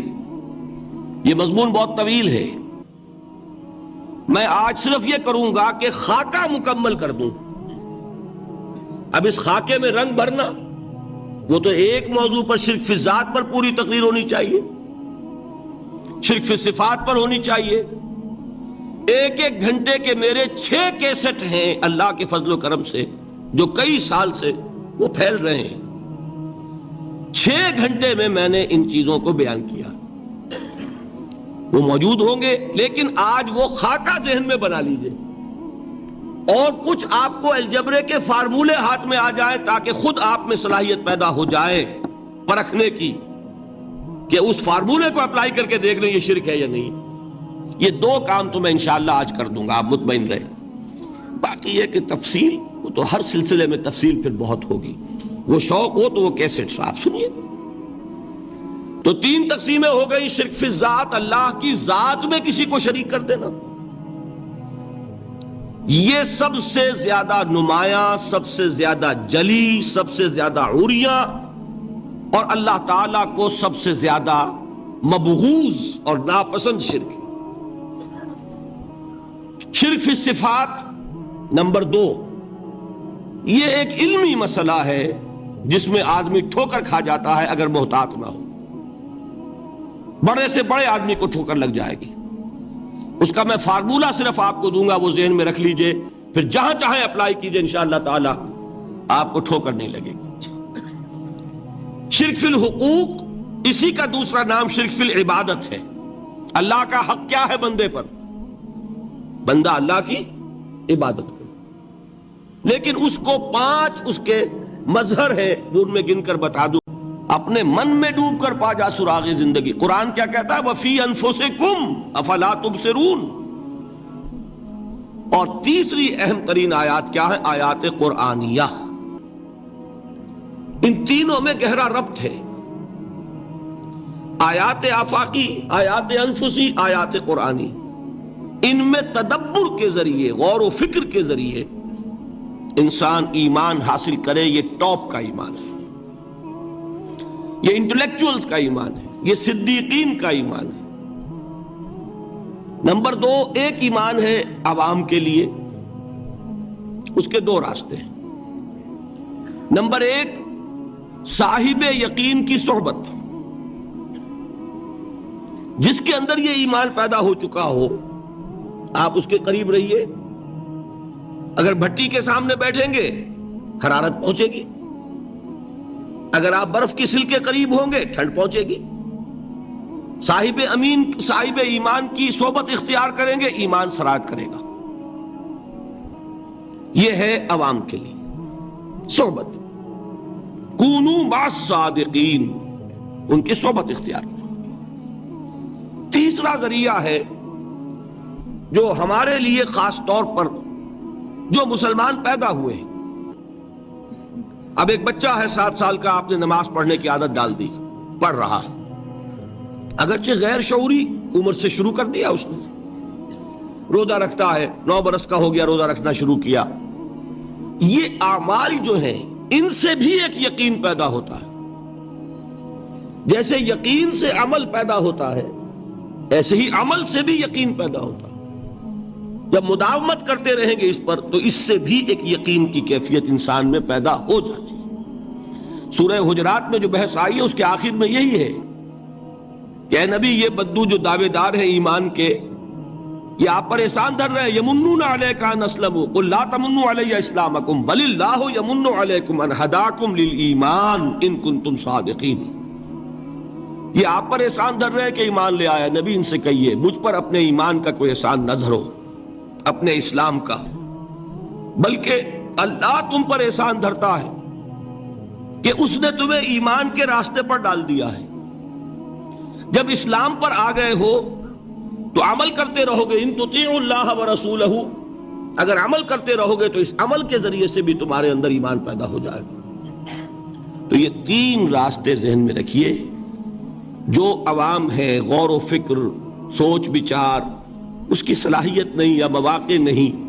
یہ مضمون بہت طویل ہے، میں آج صرف یہ کروں گا کہ خاکہ مکمل کر دوں۔ اب اس خاکے میں رنگ بھرنا، وہ تو ایک موضوع پر شرک فی الذات پر پوری تقریر ہونی چاہیے، شرک فی صفات پر ہونی چاہیے۔ ایک ایک گھنٹے کے میرے 6 کیسٹ ہیں اللہ کے فضل و کرم سے، جو کئی سال سے وہ پھیل رہے ہیں۔ 6 گھنٹے میں میں نے ان چیزوں کو بیان کیا، وہ موجود ہوں گے، لیکن آج وہ خاکہ ذہن میں بنا لیجئے، اور کچھ آپ کو الجبرے کے فارمولے ہاتھ میں آ جائیں تاکہ خود آپ میں صلاحیت پیدا ہو جائے پرکھنے کی کہ اس فارمولے کو اپلائی کر کے دیکھ لیں یہ شرک ہے یا نہیں۔ یہ 2 کام تو میں انشاءاللہ آج کر دوں گا، آپ مطمئن رہیں۔ باقی یہ کہ تفصیل، وہ تو ہر سلسلے میں تفصیل پھر بہت ہوگی، وہ شوق ہو تو وہ کیسٹس آپ سنیے۔ تو 3 تقسیمیں ہو گئی۔ شرک فی الذات، اللہ کی ذات میں کسی کو شریک کر دینا، یہ سب سے زیادہ نمایاں، سب سے زیادہ جلی، سب سے زیادہ عریاں، اور اللہ تعالیٰ کو سب سے زیادہ مبغوض اور ناپسند شرک۔ شرک فی الصفات نمبر 2، یہ ایک علمی مسئلہ ہے جس میں آدمی ٹھوکر کھا جاتا ہے اگر محتاط نہ ہو۔ بڑے سے بڑے آدمی کو ٹھوکر لگ جائے گی۔ اس کا میں فارمولہ صرف آپ کو دوں گا، وہ ذہن میں رکھ لیجئے، پھر جہاں چاہیں اپلائی کیجئے، انشاءاللہ تعالی آپ کو ٹھوکر نہیں لگے گی۔ شرک فی الحقوق، اسی کا دوسرا نام شرک فی العبادت ہے۔ اللہ کا حق کیا ہے بندے پر؟ بندہ اللہ کی عبادت کرے، لیکن اس کو 5 اس کے مظہر ہیں، وہ ان میں گن کر بتا دوں۔ اپنے من میں ڈوب کر پا جا سراغ زندگی۔ قرآن کیا کہتا ہے؟ وَفِي أَنفُسِكُمْ أَفَلَا تُبْصِرُونَ۔ اور تیسری اہم ترین آیات کیا ہے؟ آیات قرآنیہ۔ ان تینوں میں گہرا ربط ہے، آیات آفاقی، آیات انفسی، آیات قرآنی۔ ان میں تدبر کے ذریعے، غور و فکر کے ذریعے انسان ایمان حاصل کرے، یہ ٹاپ کا ایمان ہے، یہ انٹلیکچوئلز کا ایمان ہے، یہ صدیقین کا ایمان ہے۔ نمبر دو، ایک ایمان ہے عوام کے لیے، اس کے دو راستے ہیں۔ نمبر ایک، صاحب یقین کی صحبت، جس کے اندر یہ ایمان پیدا ہو چکا ہو، آپ اس کے قریب رہیے، اگر بھٹی کے سامنے بیٹھیں گے حرارت پہنچے گی، اگر آپ برف کی سل کے قریب ہوں گے ٹھنڈ پہنچے گی۔ صاحب ایمان کی صحبت اختیار کریں گے، ایمان سرایت کرے گا۔ یہ ہے عوام کے لیے صحبت، کونوا مع الصادقین، ان کی صحبت اختیار کریں۔ تیسرا ذریعہ ہے جو ہمارے لیے خاص طور پر جو مسلمان پیدا ہوئے ہیں۔ اب ایک بچہ ہے 7 سال کا، آپ نے نماز پڑھنے کی عادت ڈال دی، پڑھ رہا ہے، اگرچہ غیر شعوری عمر سے شروع کر دیا اس نے، روزہ رکھتا ہے، 9 برس کا ہو گیا، روزہ رکھنا شروع کیا۔ یہ اعمال جو ہیں ان سے بھی ایک یقین پیدا ہوتا ہے، جیسے یقین سے عمل پیدا ہوتا ہے ایسے ہی عمل سے بھی یقین پیدا ہوتا ہے۔ جب مداومت کرتے رہیں گے اس پر تو اس سے بھی ایک یقین کی کیفیت انسان میں پیدا ہو جاتی ہے۔ سورہ حجرات میں جو بحث آئی ہے اس کے آخر میں یہی ہے کہ اے نبی، یہ بدو جو دعوے دار ہیں ایمان کے، یہ آپ پر احسان دھر رہے ہیں، یمنون علیک ان اسلموا قل لا تمنوا علی اسلامکم بل اللہ یمن علیکم ان ہداکم للایمان ان کنتم صادقین۔ یہ آپ پر احسان دھر رہے ہیں کہ ایمان لے آیا، نبی ان سے کہیے مجھ پر اپنے ایمان کا کوئی احسان نہ دھرو، اپنے اسلام کا، بلکہ اللہ تم پر احسان دھرتا ہے کہ اس نے تمہیں ایمان کے راستے پر ڈال دیا ہے۔ جب اسلام پر آ گئے ہو تو عمل کرتے رہو گے، ان تطیعوا اللہ ورسولہ، اگر عمل کرتے رہو گے تو اس عمل کے ذریعے سے بھی تمہارے اندر ایمان پیدا ہو جائے گا۔ تو یہ 3 راستے ذہن میں رکھیے، جو عوام ہے غور و فکر، سوچ بچار، اس کی صلاحیت نہیں یا مواقع نہیں،